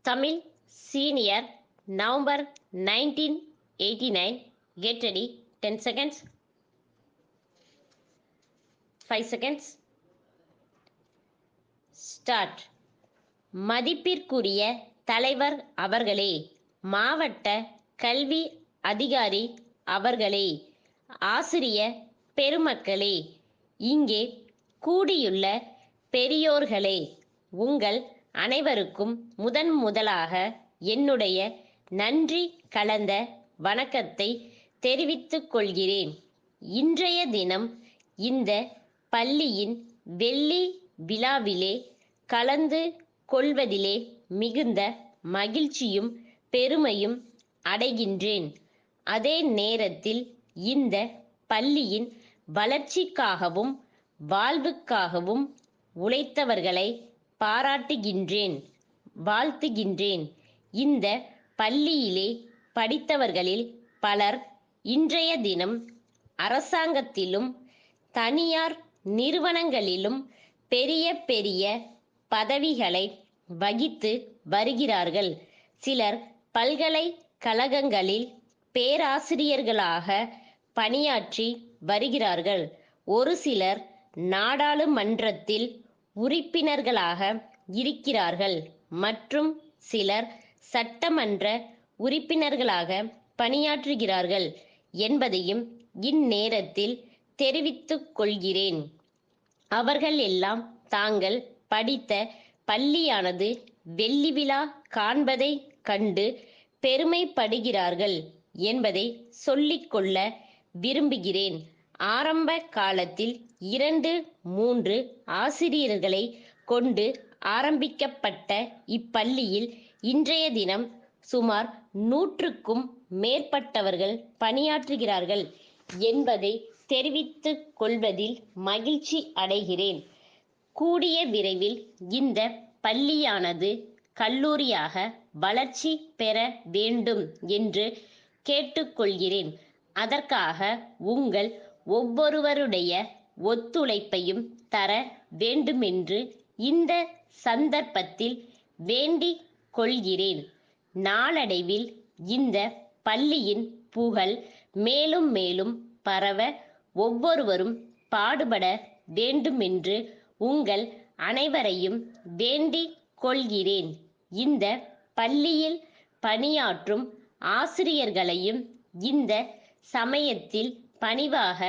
Tamil Senior November 1989. Get ready. 10 seconds. 5 seconds. Start. மதிப்பிற்குரிய தலைவர் அவர்களே, மாவட்ட கல்வி அதிகாரி அவர்களே, ஆசிரிய பெருமக்களே, இங்கே கூடியுள்ள பெரியோர்களே, உங்கள் அனைவருக்கும் முதலாக என்னுடைய நன்றி கலந்த வணக்கத்தை தெரிவித்துக் கொள்கிறேன். இன்றைய தினம் இந்த பள்ளியின் வெள்ளி விழாவிலே கலந்து கொள்வதிலே மிகுந்த மகிழ்ச்சியும் பெருமையும் அடைகின்றேன். அதே நேரத்தில் இந்த பள்ளியின் வளர்ச்சிக்காகவும் வாழ்வுக்காகவும் உழைத்தவர்களை பாராட்டுகின்றேன், வாழ்த்துகின்றேன். இந்த பள்ளியிலே படித்தவர்களில் பலர் இன்றைய தினம் அரசாங்கத்திலும் தனியார் நிறுவனங்களிலும் பெரிய பெரிய பதவிகளை வகித்து வருகிறார்கள். சிலர் பல்கலைக்கழகங்களில் பேராசிரியர்களாக பணியாற்றி வருகிறார்கள். ஒரு சிலர் நாடாளுமன்றத்தில் உறுப்பினர்களாக இருக்கிறார்கள் மற்றும் சிலர் சட்டமன்ற உறுப்பினர்களாக பணியாற்றுகிறார்கள் என்பதையும் இந்நேரத்தில் தெரிவித்துக் கொள்கிறேன். அவர்கள் எல்லாம் தாங்கள் படித்த பள்ளியானது வெள்ளி விழா காண்பதை கண்டு பெருமைப்படுகிறார்கள் என்பதை சொல்லிக்கொள்ள விரும்புகிறேன். ஆரம்ப காலத்தில் 2-3 ஆசிரியர்களை கொண்டு ஆரம்பிக்கப்பட்ட இப்பள்ளியில் இன்றைய தினம் சுமார் 100க்கும் மேற்பட்டவர்கள் பணியாற்றுகிறார்கள் என்பதை தெரிவித்துக் கொள்வதில் மகிழ்ச்சி அடைகிறேன். கூடிய விரைவில் இந்த பள்ளியானது கல்லூரியாக வளர்ச்சி பெற வேண்டும் என்று கேட்டுக்கொள்கிறேன். அதற்காக உங்கள் ஒவ்வொருவருடைய ஒத்துழைப்பையும் தர வேண்டுமென்று இந்த சந்தர்ப்பத்தில் வேண்டிக் கொள்கிறேன். நாளடைவில் இந்த பள்ளியின் புகழ் மேலும் மேலும் பரவ ஒவ்வொருவரும் பாடுபட வேண்டுமென்று உங்கள் அனைவரையும் வேண்டிக் கொள்கிறேன். இந்த பள்ளியில் பணியாற்றும் ஆசிரியர்களையும் இந்த சமயத்தில் பணிவாக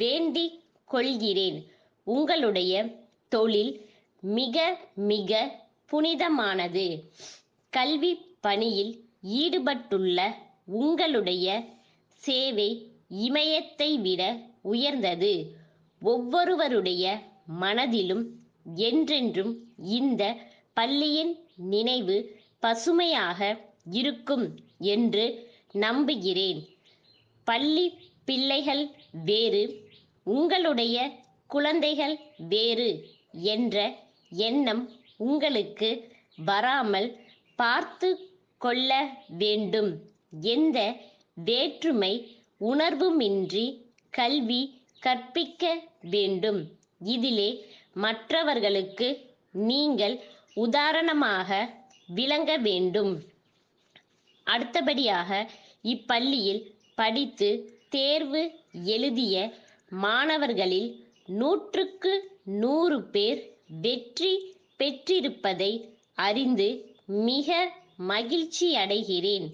வேண்டிக் கொள்கிறேன். உங்களுடைய தொழில் மிக மிக புனிதமானது. கல்வி பணியில் ஈடுபட்டுள்ள உங்களுடைய சேவை இமயத்தை விட உயர்ந்தது. ஒவ்வொருவருடைய மனதிலும் என்றென்றும் இந்த பள்ளியின் நினைவு பசுமையாக இருக்கும் என்று நம்புகிறேன். பள்ளி பிள்ளைகள் வேறு, உங்களுடைய குழந்தைகள் வேறு என்ற எண்ணம் உங்களுக்கு வராமல் பார்த்து கொள்ள வேண்டும். எந்த வேற்றுமை உணர்வுமின்றி கல்வி கற்பிக்க வேண்டும். இதிலே மற்றவர்களுக்கு நீங்கள் உதாரணமாக விளங்க வேண்டும். அடுத்தபடியாக இப்பள்ளியில் படித்து தேர்வு எழுதிய மாணவர்களில் 100க்கு 100 பேர் வெற்றி பெற்றிருப்பதை அறிந்து மிக மகிழ்ச்சியடைகிறேன்.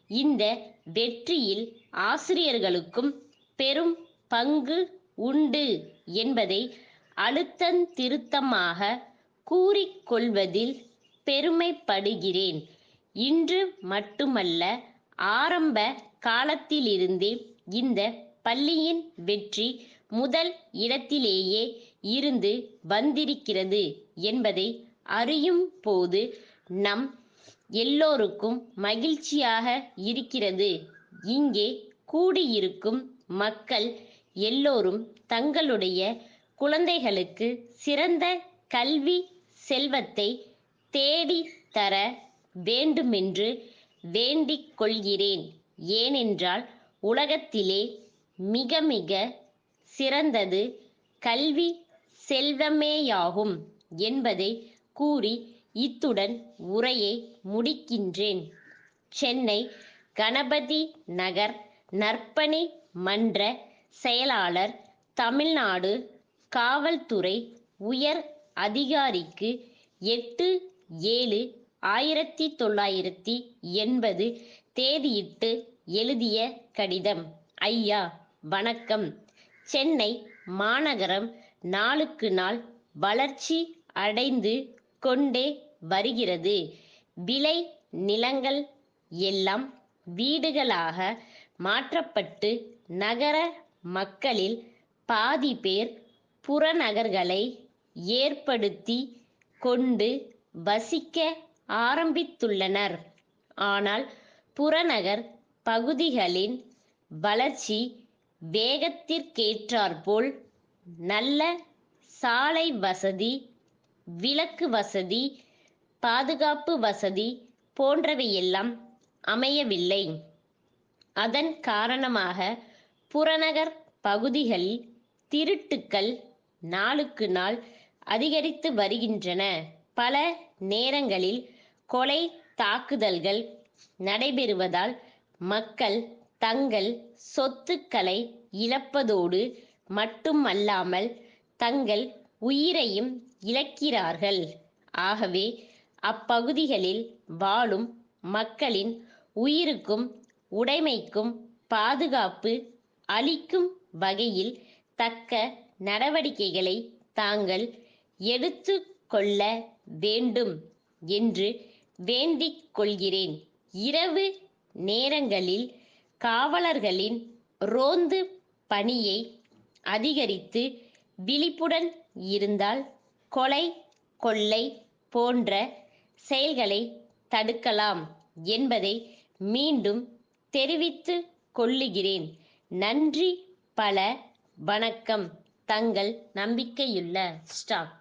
இந்த வெற்றியில் ஆசிரியர்களுக்கும் பெரும் பங்கு உண்டு என்பதை அழுத்தந்திருத்தமாக கூறிக்கொள்வதில் பெருமைப்படுகிறேன். இன்று மட்டுமல்ல, ஆரம்ப காலத்திலிருந்தே இந்த பள்ளியின் வெற்றி முதல் இடத்திலேயே இருந்து வந்திருக்கிறது என்பதை அறியும் போது நம் எல்லோருக்கும் மகிழ்ச்சியாக இருக்கிறது. இங்கே கூடியிருக்கும் மக்கள் எல்லோரும் தங்களுடைய குழந்தைகளுக்கு சிறந்த கல்வி செல்வத்தை தேடி தர வேண்டுமென்று வேண்டிக் கொள்கிறேன். ஏனென்றால் உலகத்திலே மிக மிக சிறந்தது கல்வி செல்வமேயாகும் என்பதை கூறி இத்துடன் உரையை முடிக்கின்றேன். சென்னை கணபதி நகர் நற்பணி மன்ற செயலாளர், தமிழ்நாடு காவல்துறை உயர் அதிகாரிக்கு 8/7/1980 தேதியிட்டு எழுதிய கடிதம். ஐயா வணக்கம். சென்னை மாநகரம் நாளுக்கு நாள் வளர்ச்சி அடைந்து கொண்டே வருகிறது. விளை நிலங்கள் எல்லாம் வீடுகளாக மாற்றப்பட்டு நகர மக்களில் பாதி பேர் புறநகர்களை ஏற்படுத்தி கொண்டு வசிக்க ஆரம்பித்துள்ளனர். ஆனால் புறநகர் பகுதிகளின் வளர்ச்சி வேகத்திற்கேற்றாற்போல் நல்ல சாலை வசதி, விளக்கு வசதி, பாதுகாப்பு வசதி போன்றவையெல்லாம் அமையவில்லை. அதன் காரணமாக புறநகர் பகுதிகளில் திருட்டுக்கள் நாளுக்கு நாள் அதிகரித்து வருகின்றன. பல நேரங்களில் கொலை தாக்குதல்கள் நடைபெறுவதால் மக்கள் தங்கள் சொத்துக்களை இழப்பதோடு மட்டுமல்லாமல் தங்கள் உயிரையும் இழக்கிறார்கள். ஆகவே அப்பகுதிகளில் வாழும் மக்களின் உயிருக்கும் உடைமைக்கும் பாதுகாப்பு அளிக்கும் வகையில் தக்க நடவடிக்கைகளை தாங்கள் எடுத்து கொள்ள வேண்டும் என்று வேண்டிக் கொள்கிறேன். இரவு நேரங்களில் காவலர்களின் ரோந்து பணியை அதிகரித்து விழிப்புடன் இருந்தால் கொலை, கொள்ளை போன்ற செயல்களை தடுக்கலாம் என்பதை மீண்டும் தெரிவித்துக் கொள்ளுகிறேன். நன்றி. பல வணக்கம். தங்கள் நம்பிக்கையுள்ள ஸ்டாப்.